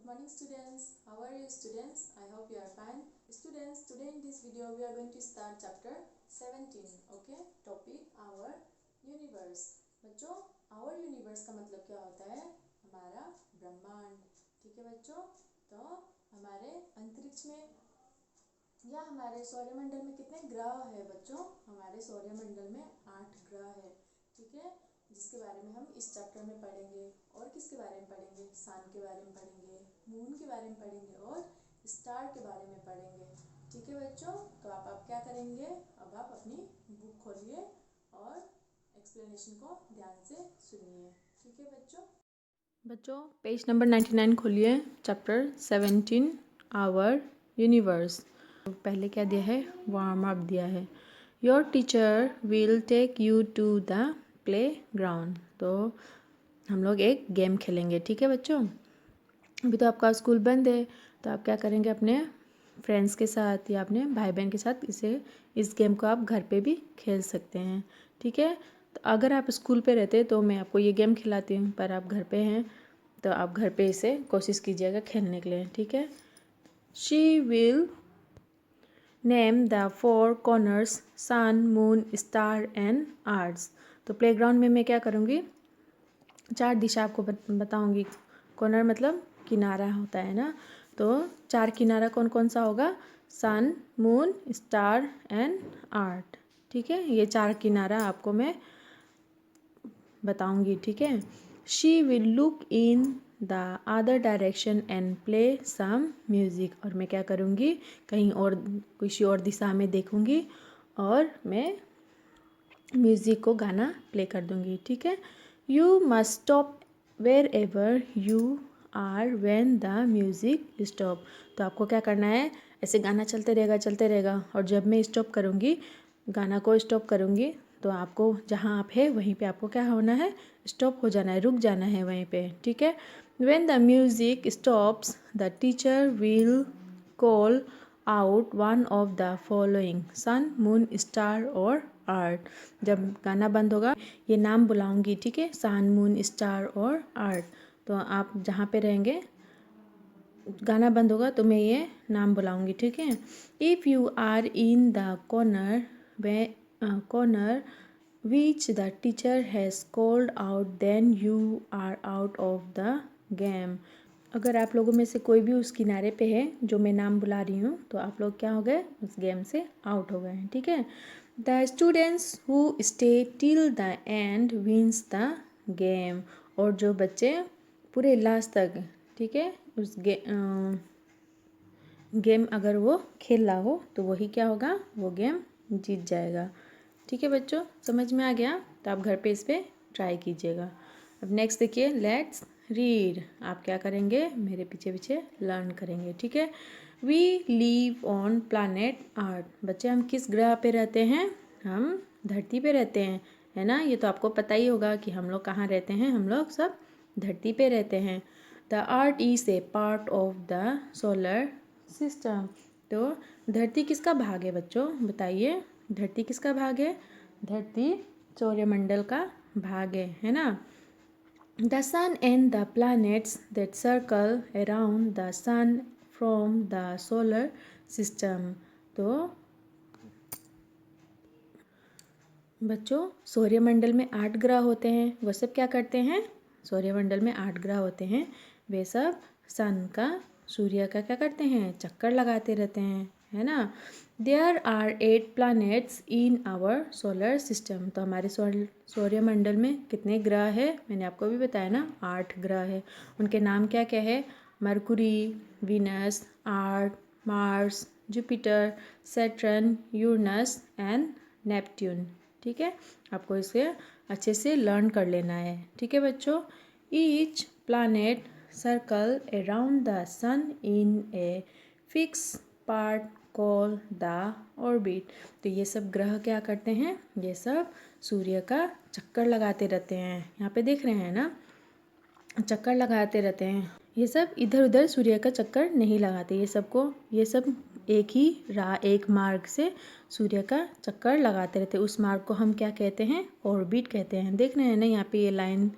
Good morning students. How are you students? I hope you are fine. Students, today in this video we are going to start chapter 17. Okay? Topic our universe. बच्चों, our universe का मतलब क्या होता है? हमारा ब्रह्मांड. ठीक है बच्चों? तो हमारे अंतरिक्ष में या हमारे सौरमंडल में कितने ग्रह है बच्चों? हमारे सौरमंडल में 8 ग्रह है. ठीक है, जिसके बारे में हम इस चैप्टर में पढ़ेंगे. और किसके बारे में पढ़ेंगे? सन के बारे में पढ़ेंगे, मून के बारे में पढ़ेंगे और स्टार के बारे में पढ़ेंगे. ठीक है बच्चों, तो आप क्या करेंगे? अब आप अपनी बुक खोलिए और एक्सप्लेनेशन को ध्यान से सुनिए. ठीक है बच्चों, पेज नंबर 99 खोलिए. Chapter 17 our universe. पहले क्या दिया है? वार्म अप दिया है. Your teacher will take you to the playground. तो हम लोग एक गेम खेलेंगे. ठीक है बच्चों, अभी तो आपका स्कूल बंद है, तो आप क्या करेंगे? अपने फ्रेंड्स के साथ या अपने भाई बहन के साथ इस गेम को आप घर पे भी खेल सकते हैं. ठीक है, तो अगर आप स्कूल पे रहते तो मैं आपको ये गेम खिलाती हूँ, पर आप घर पे हैं तो आप घर पे इसे कोशिश कीजिएगा खेलने के लिए. ठीक है. She will name the 4 corners sun, moon, star and arts. तो प्लेग्राउंड में मैं क्या करूँगी? 4 दिशा आपको बताऊँगी. कॉर्नर मतलब किनारा होता है ना, तो 4 किनारा कौन कौन सा होगा? सन, मून, स्टार एंड आर्ट. ठीक है, ये 4 किनारा आपको मैं बताऊँगी. ठीक है. She will look in the other direction and play some music. और मैं क्या करूँगी? कहीं और किसी और दिशा में देखूँगी और मैं म्यूज़िक को गाना प्ले कर दूँगी. ठीक है. You must stop wherever you are when the music stop. तो आपको क्या करना है? ऐसे गाना चलते रहेगा और जब मैं स्टॉप करूँगी, गाना को स्टॉप करूँगी, तो आपको जहाँ आप है वहीं पे आपको क्या होना है? स्टॉप हो जाना है, रुक जाना है वहीं पे. ठीक है. When the music stops the teacher will call out one of the following sun, moon, star और आर्ट. जब गाना बंद होगा ये नाम बुलाऊंगी. ठीक है, सन, मून, स्टार और आर्ट. तो आप जहाँ पे रहेंगे, गाना बंद होगा तो मैं ये नाम बुलाऊंगी. ठीक है. If you are in the corner which the teacher has called out then you are out of the game. अगर आप लोगों में से कोई भी उस किनारे पे है जो मैं नाम बुला रही हूँ, तो आप लोग क्या हो गए? उस गेम से आउट हो गए हैं. ठीक है. The students who stay till the end wins the game. और जो बच्चे पूरे लास्ट तक, ठीक है, उस गेम अगर वो खेल रहा हो तो वही क्या होगा? वो गेम जीत जाएगा. ठीक है बच्चों, समझ में आ गया? तो आप घर पे इस पर ट्राई कीजिएगा. अब नेक्स्ट देखिए, लेट्स रीड. आप क्या करेंगे? मेरे पीछे पीछे लर्न करेंगे. ठीक है. वी लिव ऑन प्लानेट अर्थ. बच्चे, हम किस ग्रह पे रहते हैं? हम धरती पे रहते हैं, है ना. ये तो आपको पता ही होगा कि हम लोग कहाँ रहते हैं. हम लोग सब धरती पे रहते हैं. The earth is a part of the solar system. तो धरती किसका भाग है बच्चों? बताइए, धरती किसका भाग है? धरती सौरमंडल का भाग है ना. The sun and the planets that circle around the sun from the solar system. तो बच्चों, सौरमंडल में 8 ग्रह होते हैं. वो सब क्या करते हैं? सौरमंडल में 8 ग्रह होते हैं, वे सब सन का, सूर्य का क्या करते हैं? चक्कर लगाते रहते हैं, है ना. There are 8 planets in our solar system. तो हमारे सौरमंडल में कितने ग्रह है? मैंने आपको भी बताया ना, 8 ग्रह है. उनके नाम क्या क्या है? मरकुरी, वीनस, आर्थ, Mars, Jupiter, Saturn, Uranus and Neptune. ठीक है, आपको इसे अच्छे से लर्न कर लेना है. ठीक है बच्चों. Each planet circle around the sun in a fix part call the orbit. तो ये सब ग्रह क्या करते हैं? ये सब सूर्य का चक्कर लगाते रहते हैं. यहाँ पे देख रहे हैं ना, चक्कर लगाते रहते हैं. ये सब इधर उधर सूर्य का चक्कर नहीं लगाते. ये सब एक ही राह, एक मार्ग से सूर्य का चक्कर लगाते रहते हैं. उस मार्ग को हम क्या कहते हैं? ऑर्बिट कहते हैं. देख रहे हैं ना, यहाँ पे ये लाइन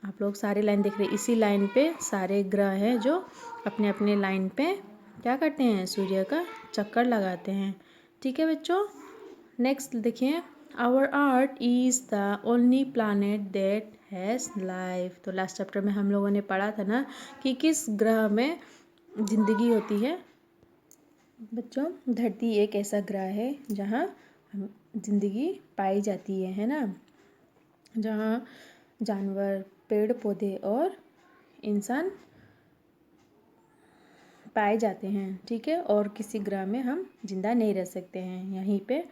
आप लोग सारे लाइन देख रहे हैं, इसी लाइन पे सारे ग्रह हैं जो अपने अपने लाइन पे क्या करते हैं, सूर्य का चक्कर लगाते हैं। ठीक है बच्चों, नेक्स्ट देखिए, our earth is the only planet that has life. तो लास्ट चैप्टर में हम लोगों ने पढ़ा था ना कि किस ग्रह में जिंदगी होती है। बच्चों, धरती एक ऐसा ग्रह है जहाँ जिंदगी पाई जाती है ना, जहाँ जानवर, पेड़ पौधे और इंसान पाए जाते हैं। ठीक है, और किसी ग्रह में हम जिंदा नहीं रह सकते हैं, यहीं पे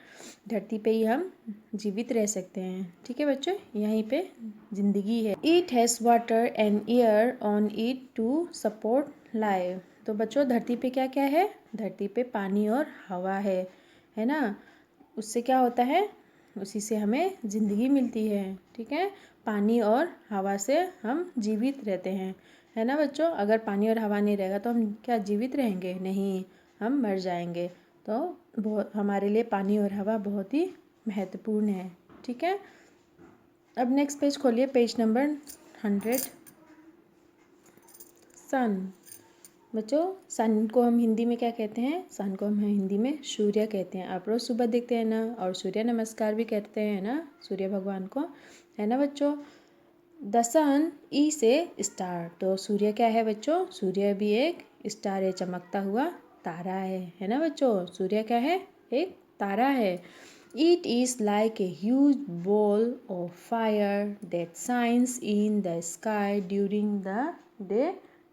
धरती पे ही हम जीवित रह सकते हैं। ठीक है बच्चों, यहीं पे जिंदगी है। It has water and air on it to support life. तो बच्चों, धरती पे क्या क्या है, धरती पे पानी और हवा है ना। उससे क्या होता है, उसी से हमें ज़िंदगी मिलती है। ठीक है, पानी और हवा से हम जीवित रहते हैं, है ना बच्चों। अगर पानी और हवा नहीं रहेगा तो हम क्या जीवित रहेंगे, नहीं, हम मर जाएंगे। तो बहुत हमारे लिए पानी और हवा बहुत ही महत्वपूर्ण है। ठीक है, अब नेक्स्ट पेज खोलिए, पेज नंबर 100। सन। बच्चों, सन को हम हिंदी में क्या कहते हैं, सन को हम हिंदी में सूर्य कहते हैं। आप रोज सुबह देखते हैं ना, और सूर्य नमस्कार भी कहते हैं ना सूर्य भगवान को, है ना बच्चों। The sun is a star. तो सूर्य क्या है बच्चों, सूर्य भी एक स्टार है, चमकता हुआ तारा है ना बच्चों। सूर्य क्या है, एक तारा है। It is like a huge ball of fire that shines in the sky during the day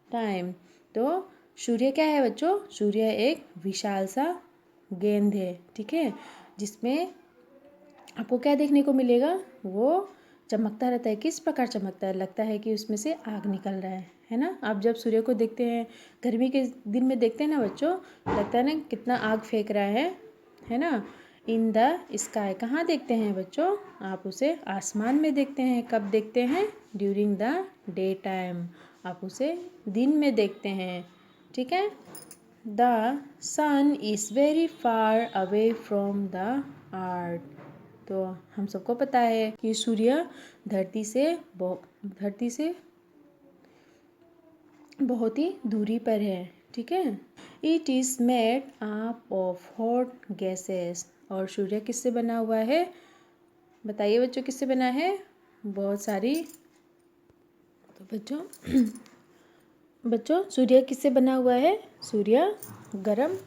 time. तो सूर्य क्या है बच्चों, सूर्य एक विशाल सा गेंद है। ठीक है, जिसमें आपको क्या देखने को मिलेगा, वो चमकता रहता है। किस प्रकार चमकता है, लगता है कि उसमें से आग निकल रहा है ना। आप जब सूर्य को देखते हैं, गर्मी के दिन में देखते हैं ना बच्चों, लगता है ना कितना आग फेंक रहा है ना। इन द स्काई, कहाँ देखते हैं बच्चों, आप उसे आसमान में देखते हैं। कब देखते हैं, ड्यूरिंग द डे टाइम, आप उसे दिन में देखते हैं। ठीक है, the sun is very far away from the earth. तो हम सबको पता है कि सूर्य धरती से बहुत ही दूरी पर है। ठीक है, it is made up of hot gases. और सूर्य किससे बना हुआ है, बताइए बच्चों, किससे बना है, बहुत सारी। तो बच्चों सूर्य किससे बना हुआ है, सूर्य गर्म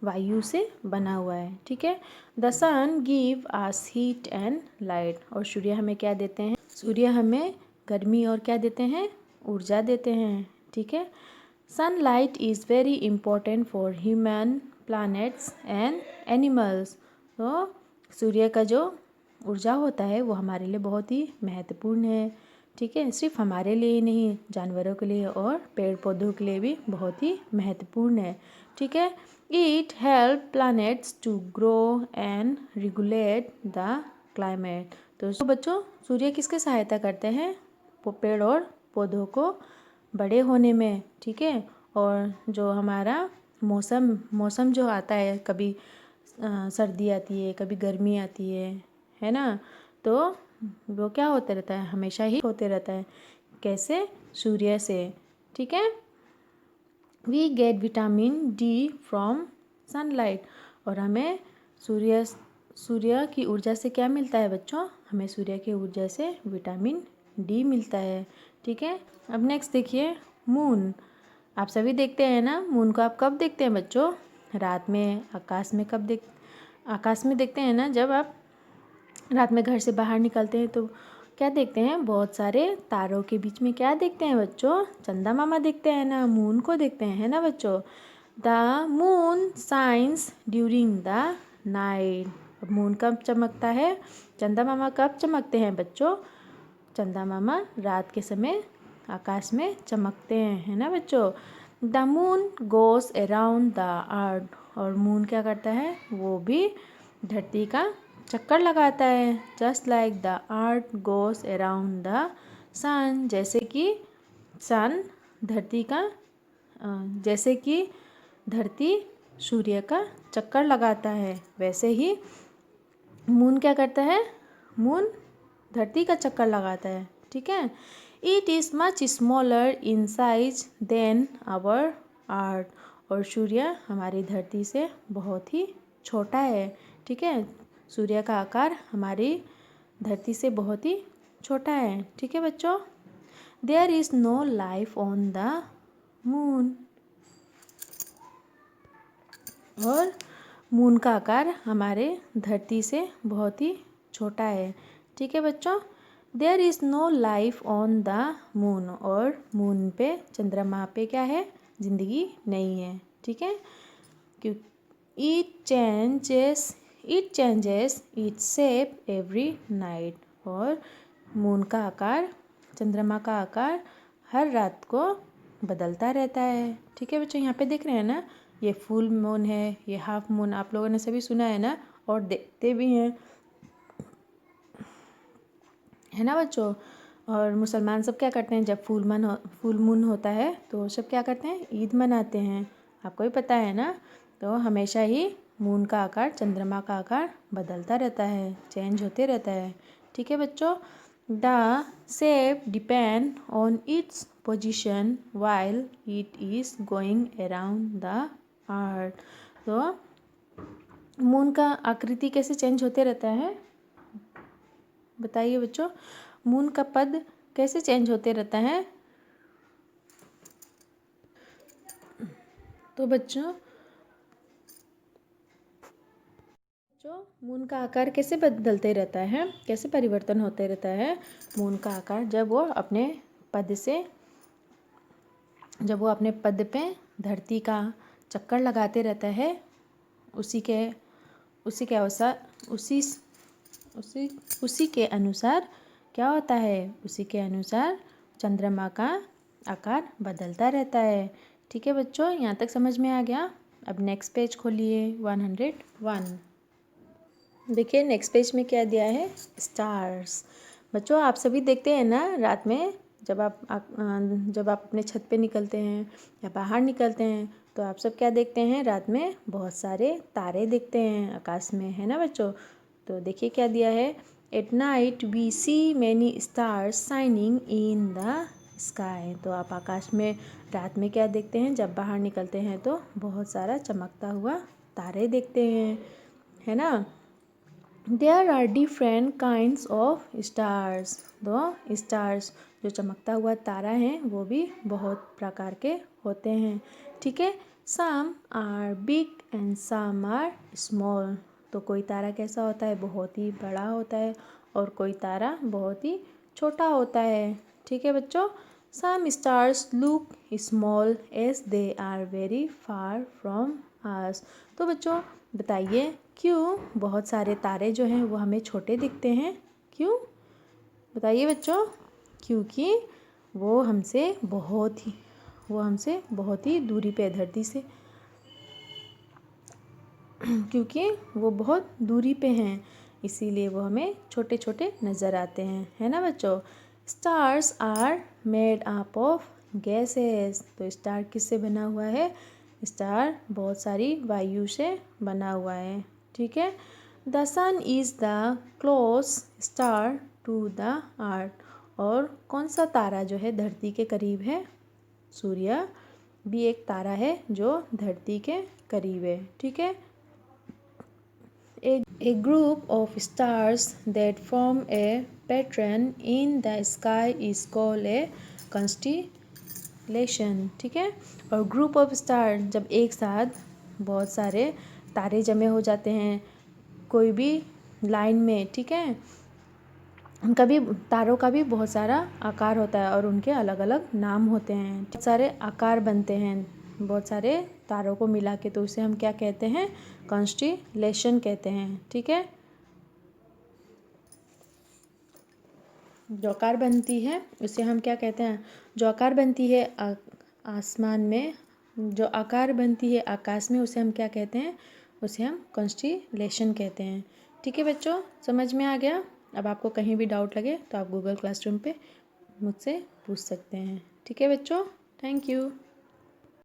वायु से बना हुआ है। ठीक है, the sun give us heat and light. और सूर्य हमें क्या देते हैं, सूर्य हमें गर्मी और क्या देते हैं, ऊर्जा देते हैं। ठीक है, sunlight is very important for human, planets and animals. तो सूर्य का जो ऊर्जा होता है वो हमारे लिए बहुत ही महत्वपूर्ण है। ठीक है, सिर्फ हमारे लिए ही नहीं, जानवरों के लिए और पेड़ पौधों के लिए भी बहुत ही महत्वपूर्ण है। ठीक है, it help planets to grow and regulate the climate. तो बच्चों, सूर्य किसके सहायता करते हैं, पेड़ और पौधों को बड़े होने में। ठीक है, और जो हमारा मौसम जो आता है, कभी सर्दी आती है, कभी गर्मी आती है ना। तो वो क्या होता रहता है, हमेशा ही होते रहता है। कैसे, सूर्य से। ठीक है, we get vitamin D from sunlight. और हमें सूर्य की ऊर्जा से क्या मिलता है बच्चों, हमें सूर्य की ऊर्जा से विटामिन डी मिलता है। ठीक है, अब नेक्स्ट देखिए, मून। आप सभी देखते हैं ना, मून को आप कब देखते हैं बच्चों, रात में आकाश में। आकाश में देखते हैं ना, जब आप रात में घर से बाहर निकलते हैं तो क्या देखते हैं, बहुत सारे तारों के बीच में क्या देखते हैं बच्चों, चंदा मामा देखते हैं ना, मून को देखते हैं, है ना बच्चों। The moon shines during the night. Moon कब चमकता है, चंदा मामा कब चमकते हैं बच्चों, चंदा मामा रात के समय आकाश में चमकते हैं, है ना बच्चों। The moon goes around the earth. और मून क्या करता है, वो भी धरती का चक्कर लगाता है। Just like the earth goes around the sun. जैसे कि सन धरती का जैसे कि धरती सूर्य का चक्कर लगाता है, वैसे ही मून क्या करता है, मून धरती का चक्कर लगाता है। ठीक है, it is much smaller in size than our earth. और सूर्य हमारी धरती से बहुत ही छोटा है। ठीक है, सूर्य का आकार हमारी धरती से बहुत ही छोटा है। ठीक है बच्चों। There is no life on the moon. और मून का आकार हमारे धरती से बहुत ही छोटा है। ठीक है बच्चों। There is no life on the moon. और मून पे, चंद्रमा पे क्या है, जिंदगी नहीं है। ठीक है, क्यों it changes its shape every night. और मून का आकार, चंद्रमा का आकार हर रात को बदलता रहता है। ठीक है बच्चों, यहाँ पे देख रहे हैं ना, ये फुल मून है, ये हाफ मून, आप लोगों ने सभी सुना है ना और देखते भी हैं, है ना बच्चों। और मुसलमान सब क्या करते हैं, जब फुल मून होता है तो सब क्या करते हैं, ईद मनाते हैं। आपको भी पता है ना। तो हमेशा ही मून का आकार, चंद्रमा का आकार बदलता रहता है, चेंज होते रहता है। ठीक है बच्चों। The shape depend on its position while it is going around the earth. तो मून का आकृति कैसे चेंज होते रहता है, बताइए बच्चों। मून का पद कैसे चेंज होते रहता है। तो बच्चों मून का आकार कैसे बदलते रहता है, कैसे परिवर्तन होते रहता है मून का आकार, जब वो अपने पद पे धरती का चक्कर लगाते रहता है, उसी के अनुसार क्या होता है, उसी के अनुसार चंद्रमा का आकार बदलता रहता है। ठीक है बच्चों, यहाँ तक समझ में आ गया। अब नेक्स्ट पेज खोलिए 101। देखिए नेक्स्ट पेज में क्या दिया है, स्टार्स। बच्चों आप सभी देखते हैं ना, रात में जब आप अपने छत पे निकलते हैं या बाहर निकलते हैं तो आप सब क्या देखते हैं, रात में बहुत सारे तारे देखते हैं आकाश में, है ना बच्चों। तो देखिए क्या दिया है, at night we see many stars shining in the sky. तो आप आकाश में रात में क्या देखते हैं, जब बाहर निकलते हैं तो बहुत सारा चमकता हुआ तारे देखते हैं, है ना। There are different kinds of stars. दो स्टार्स, जो चमकता हुआ तारा है वो भी बहुत प्रकार के होते हैं। ठीक है, some are big and some are small. तो कोई तारा कैसा होता है, बहुत ही बड़ा होता है, और कोई तारा बहुत ही छोटा होता है। ठीक है बच्चों। Some stars look small as they are very far from us. तो बच्चों बताइए क्यों बहुत सारे तारे जो हैं वो हमें छोटे दिखते हैं, क्यों बताइए बच्चों। क्योंकि वो हमसे बहुत ही दूरी पे धरती से क्योंकि वो बहुत दूरी पे हैं, इसीलिए वो हमें छोटे छोटे नज़र आते हैं, है ना बच्चों। Stars are made up of gases. तो स्टार किससे बना हुआ है, स्टार बहुत सारी वायु से बना हुआ है। ठीक है। The sun is the close star to the earth. और कौन सा तारा जो है धरती के करीब है, सूर्य भी एक तारा है जो धरती के करीब है। ठीक है। A group of stars that form a pattern in the sky is called a constellation। ठीक है। और ग्रुप ऑफ स्टार, जब एक साथ बहुत सारे तारे जमे हो जाते हैं कोई भी लाइन में, ठीक है, उनका भी, तारों का भी बहुत सारा आकार होता है और उनके अलग अलग नाम होते हैं, बहुत सारे आकार बनते हैं बहुत सारे तारों को मिला के, तो उसे हम क्या कहते हैं, कॉन्स्टिलेशन कहते हैं। ठीक है। जो आकार बनती है उसे हम क्या कहते हैं, जो आकार बनती है आसमान में, जो आकार बनती है आकाश में, उसे हम क्या कहते हैं, उसे हम कॉन्स्टिलेशन कहते हैं। ठीक है बच्चों, समझ में आ गया। अब आपको कहीं भी डाउट लगे तो आप गूगल क्लासरूम पे मुझसे पूछ सकते हैं। ठीक है बच्चों, थैंक यू।